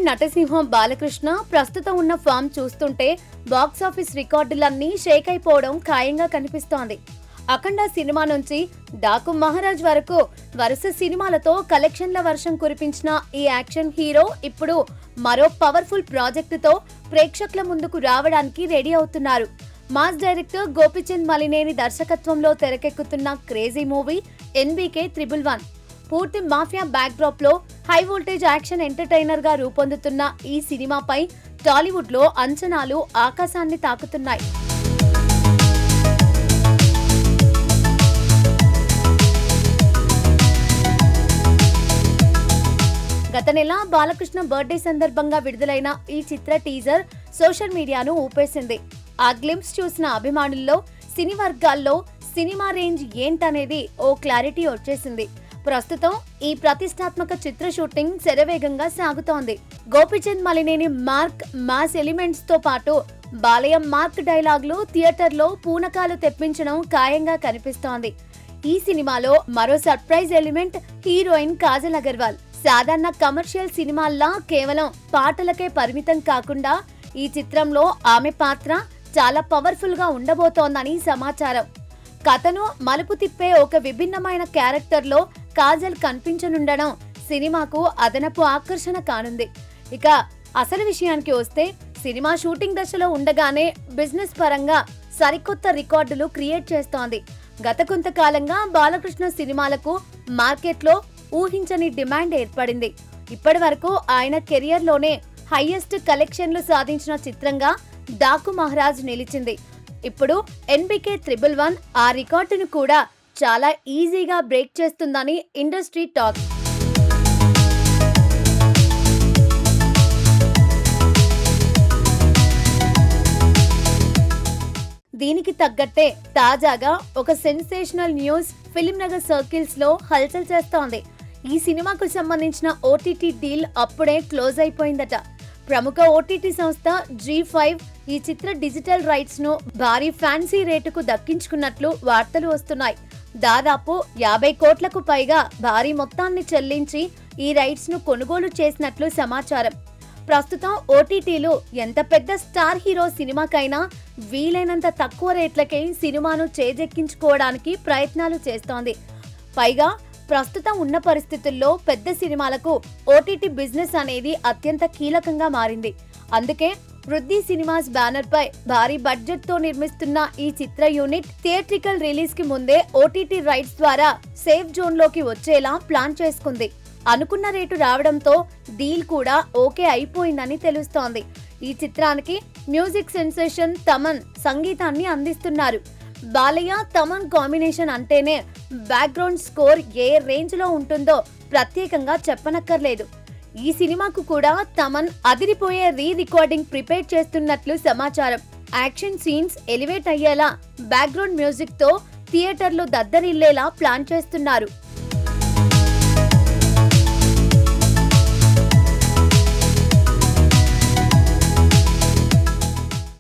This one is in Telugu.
నటసింహం బాలకృష్ణ ప్రస్తుతం ఉన్న ఫామ్ చూస్తుంటే బాక్సాఫీస్ రికార్డులన్నీ షేక్ అయిపోవడం ఖాయంగా కనిపిస్తోంది. అఖండ సినిమా నుంచి డాకు మహారాజ్ వరకు వరుస సినిమాలతో కలెక్షన్ల వర్షం కురిపించిన ఈ యాక్షన్ హీరో ఇప్పుడు మరో పవర్ఫుల్ ప్రాజెక్టుతో ప్రేక్షకుల ముందుకు రావడానికి రెడీ అవుతున్నారు. మాస్ డైరెక్టర్ గోపీచంద్ మలినేని దర్శకత్వంలో తెరకెక్కుతున్న క్రేజీ మూవీ NBK111 పూర్తి మాఫియా బ్యాక్ డ్రాప్ లో హై వోల్టేజ్ యాక్షన్ ఎంటర్టైనర్ గా రూపొందుతున్న ఈ సినిమాపై టాలీవుడ్ లో అంచనాలు ఆకాశాన్ని తాకుతున్నాయి. గత నెల బాలకృష్ణ బర్త్డే సందర్భంగా విడుదలైన ఈ చిత్ర టీజర్ సోషల్ మీడియాను ఊపేసింది. ఆ గ్లింప్స్ చూసిన అభిమానుల్లో సినీ వర్గాల్లో సినిమా రేంజ్ ఏంటనేది ఓ క్లారిటీ వచ్చేసింది. ప్రస్తుతం ఈ ప్రతిష్టాత్మక చిత్ర షూటింగ్ శరవేగంగా సాగుతోంది. Gopichand Malineni mark mass elements తో పాటు బాలయ్య మార్క్ డైలాగులు థియేటర్లో పూనకాలు తెప్పించడం ఖాయంగా కనిపిస్తోంది. ఈ సినిమాలో మరో surprise element heroine Kajal Agarwal. సాధారణ కమర్షియల్ సినిమాల్లా కేవలం పాటలకే పరిమితం కాకుండా ఈ చిత్రంలో ఆమె పాత్ర చాలా పవర్ఫుల్ గా ఉండబోతోందని సమాచారం. కథను మలుపు తిప్పే ఒక విభిన్నమైన క్యారెక్టర్లో కాజల్ కనిపించనుండడం సినిమాకు అదనపు ఆకర్షణ కానుంది. ఇక అసలు విషయానికి వస్తే సినిమా షూటింగ్ దశలో ఉండగానే బిజినెస్ పరంగా సరికొత్త రికార్డులు క్రియేట్ చేస్తోంది. గత కొంతకాలంగా బాలకృష్ణ సినిమాలకు మార్కెట్లో ఊహించని డిమాండ్ ఏర్పడింది. ఇప్పటి వరకు ఆయన కెరియర్ లోనే హైయెస్ట్ కలెక్షన్లు సాధించిన చిత్రంగా డాకు మహారాజ్ నిలిచింది. ఇప్పుడు NBK111 ఆ రికార్డును కూడా చాలా ఈజీగా బ్రేక్ చేస్తుందని ఇండస్ట్రీ టాక్. దీనికి తగ్గట్టే తాజాగా ఒక sensational news film Nagar circles లో హల్చల్ చేస్తోంది. ఈ సినిమాకు సంబంధించిన OTT డీల్ అప్పుడే క్లోజ్ అయిపోయిందట. ప్రముఖ OTT సంస్థ G5 ఈ చిత్ర డిజిటల్ రైట్స్ ను భారీ ఫ్యాన్సీ రేటుకు దక్కించుకున్నట్లు వార్తలు వస్తున్నాయి. దాదాపు 50 కోట్లకు పైగా భారీ మొత్తాన్ని చెల్లించి ఈ రైట్స్ ను కొనుగోలు చేసినట్లు సమాచారం. ప్రస్తుతం OTTలు ఎంత పెద్ద స్టార్ హీరో సినిమాకైనా వీలైనంత తక్కువ రేట్లకే సినిమాను చేజెక్కించుకోవడానికి ప్రయత్నాలు చేస్తోంది. పైగా ప్రస్తుతం ఉన్న పరిస్థితుల్లో పెద్ద సినిమాలకు OTT బిజినెస్ అనేది అత్యంత కీలకంగా మారింది. అందుకే వృద్ధి సినిమాస్ బ్యానర్ పై భారీ బడ్జెట్ తో నిర్మిస్తున్న ఈ చిత్ర యూనిట్ థియేట్రికల్ రిలీజ్ కి ముందే OTT రైట్స్ ద్వారా సేఫ్ జోన్ లోకి వచ్చేలా ప్లాన్ చేసుకుంది. అనుకున్న రేటు రావడంతో డీల్ కూడా ఓకే అయిపోయిందని తెలుస్తోంది. ఈ చిత్రానికి మ్యూజిక్ సెన్సేషన్ తమన్ సంగీతాన్ని అందిస్తున్నారు. బాలయ్య తమన్ కాంబినేషన్ అంటేనే బ్యాక్గ్రౌండ్ స్కోర్ ఏ రేంజ్ లో ఉంటుందో ప్రత్యేకంగా చెప్పనక్కర్లేదు. ఈ సినిమాకు కూడా తమన్ అదిరిపోయే రికార్డింగ్ ప్రిపేర్ చేస్తున్నట్లు సమాచారం. యాక్షన్ సీన్స్ ఎలివేట్ అయ్యేలా బ్యాక్గ్రౌండ్ మ్యూజిక్ తో థియేటర్లు దద్దరిల్లేలా ప్లాన్ చేస్తున్నారు.